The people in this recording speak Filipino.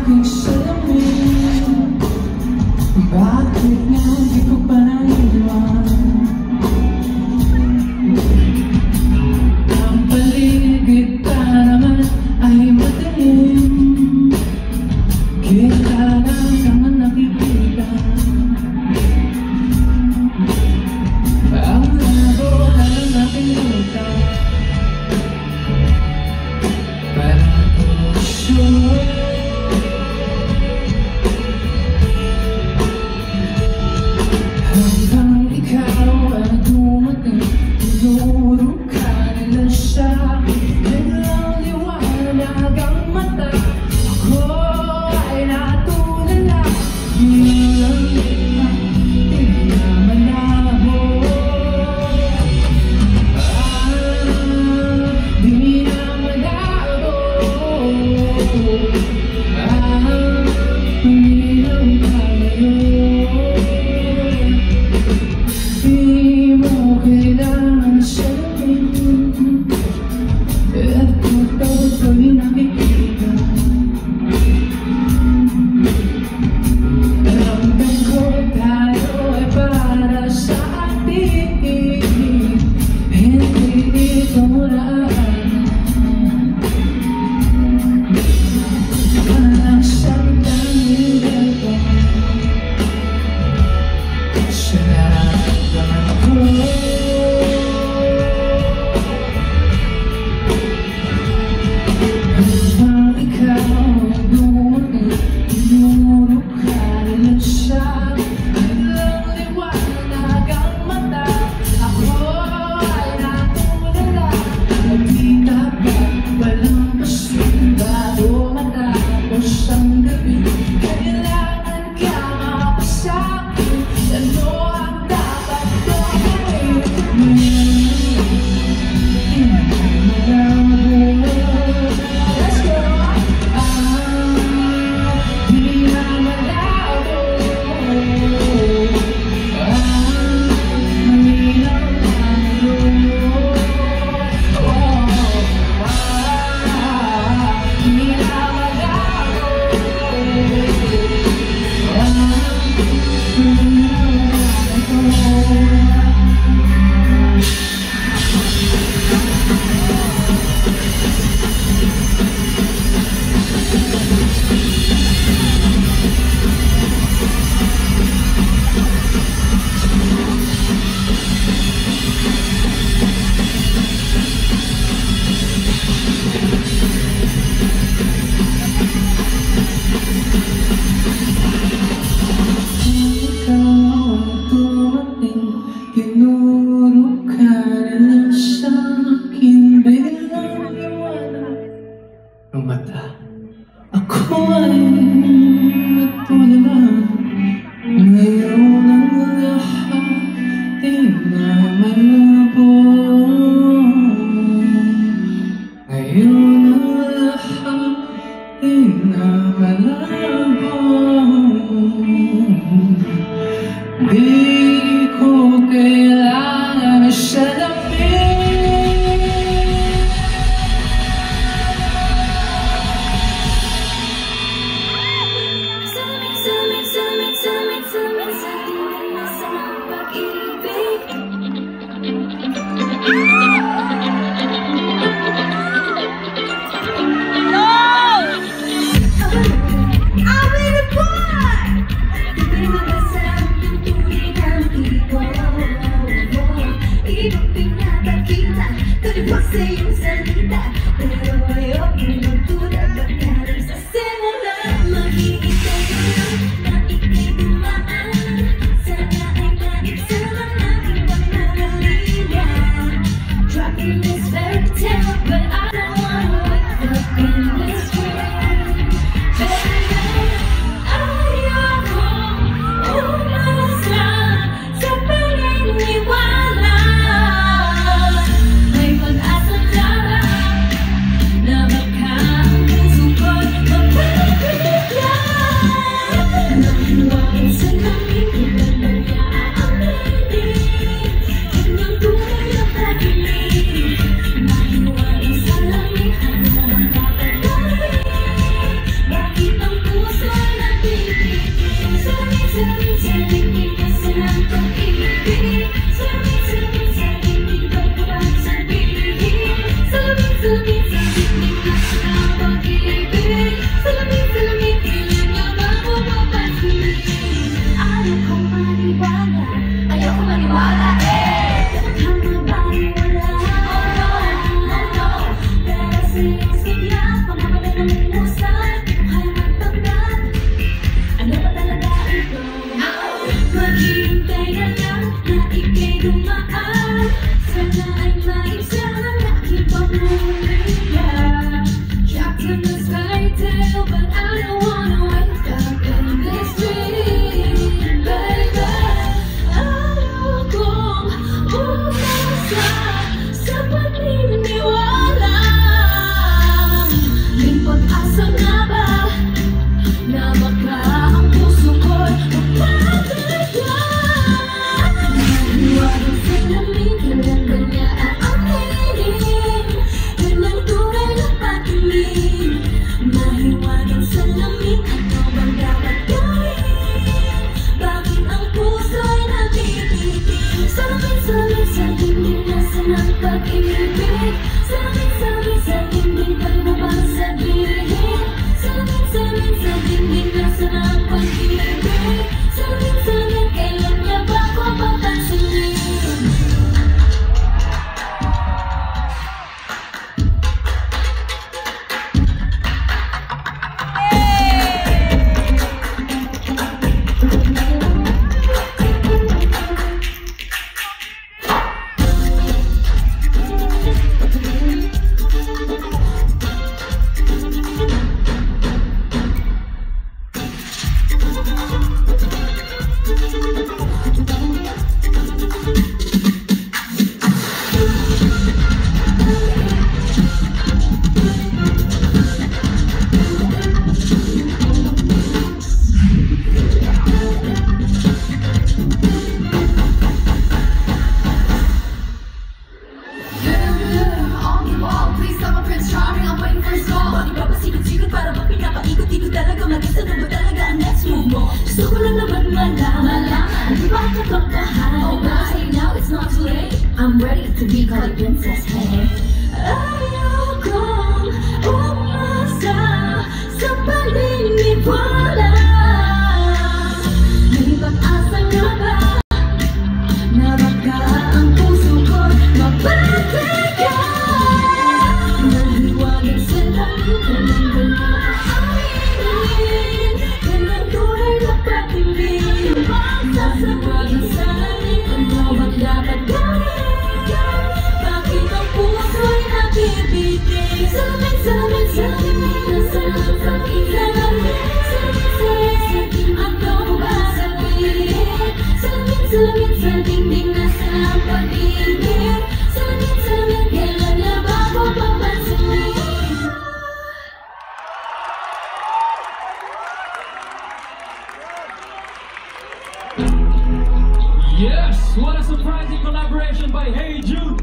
aking salamin. Bakit nga di ko pa naiwan? Ang paligid pa naman ay madilim. Kita lang naman nakikita. Ang labo na lang nakikita. Parang puso hanggang ikaw ay dumating. Tinuro ka nila siya. Biglang liwanag ang mata. Ako ay natulala. Bilang di na malabo. Di na malabo. Umilaw tayo. Di mo kailangan salamin. At totoo ko'y nakikita. Ramdam ko tayo ay para sa atin. Hindi ito raan. Walang salitang nilito sa nararamdaman ko. Hanggang ikaw ay dumating. Tinuro ka nila siya. Biglang liwanag ang mata. Ako ay natulala. Di dapat walang pasundalo. Matapos ang gabi, kailangan ka mapasakin. Ano ang dapat gawin? Let's go! Di na malabo. Umilaw tayo. Di na malabo. Tinuro ka nila sa akin. Biglang liwanag ang mata. Ako ay natulala. Ngayon ang lahat di na malabo. Ngayon ang lahat di na malabo. Di ko kailangan salamin. Salamin sa pag-ibig. Yung salita, pero ayoko magtulad ang karoon sa simula. Mag-iisip ko lang na ika'y dumaan. Sana ay naib sa mga ibang nagalila. Dropping this fairy tale, but I don't wanna wake up in this world. Baby, ayoko umalas lang sa paniniwala. May pag-asa na baka iyong sigla, pangabala ng umusay, di ko kaya magpanggap. Ano ba talaga ito? Maghihintay na lang na ika'y dumaan. Sana ay maibsan ang aking pamumulya. Trapped in the sky tale, but I don't wanna wake up in this dream, baby. Ayokong umasa sa paniniwala. May pag-asa nga ba na baka ang puso ko'y magpapalitan? Mahiwagang salamin, kanya-kanya ang hiling, kanyang tunay na patingin. Mahiwagang salamin, ano bang dapat gawin? Bakit ang puso'y natitigil? Salamin, salamin sa dingding, nasa ng pag-ibig. Salamin, salamin sa dingding, paano ba sabihin? Salamin, salamin sa dingding, nasa ng pag-ibig. Salamin, salamin, kailan niya ba ko papansinin? Gusto ko lang naman malaman, di ba katotohanan? Oh, but say now it's not too late. I'm ready to be called a princess, hey. Ayokong umasa sa paniniwala. May pag-asa nga ba na baka ang puso ko magpapalitan? Mahiwagang salamin, kanyang-kanya ang hiling, kanyang tunay na patingin. Mahiwagang salamin, ano bang dapat gawin? Bakit ang puso'y nabibigay? Salamin, salamin, salamin, nasa ng pag-ibig. Salamin, salamin, ano ba sabihin? Salamin, salamin sa dingding, nasa ng pag-ibig. Salamin, salamin, kailan niya ba ko papansinin? Yes, what a surprising collaboration by Hey Jude.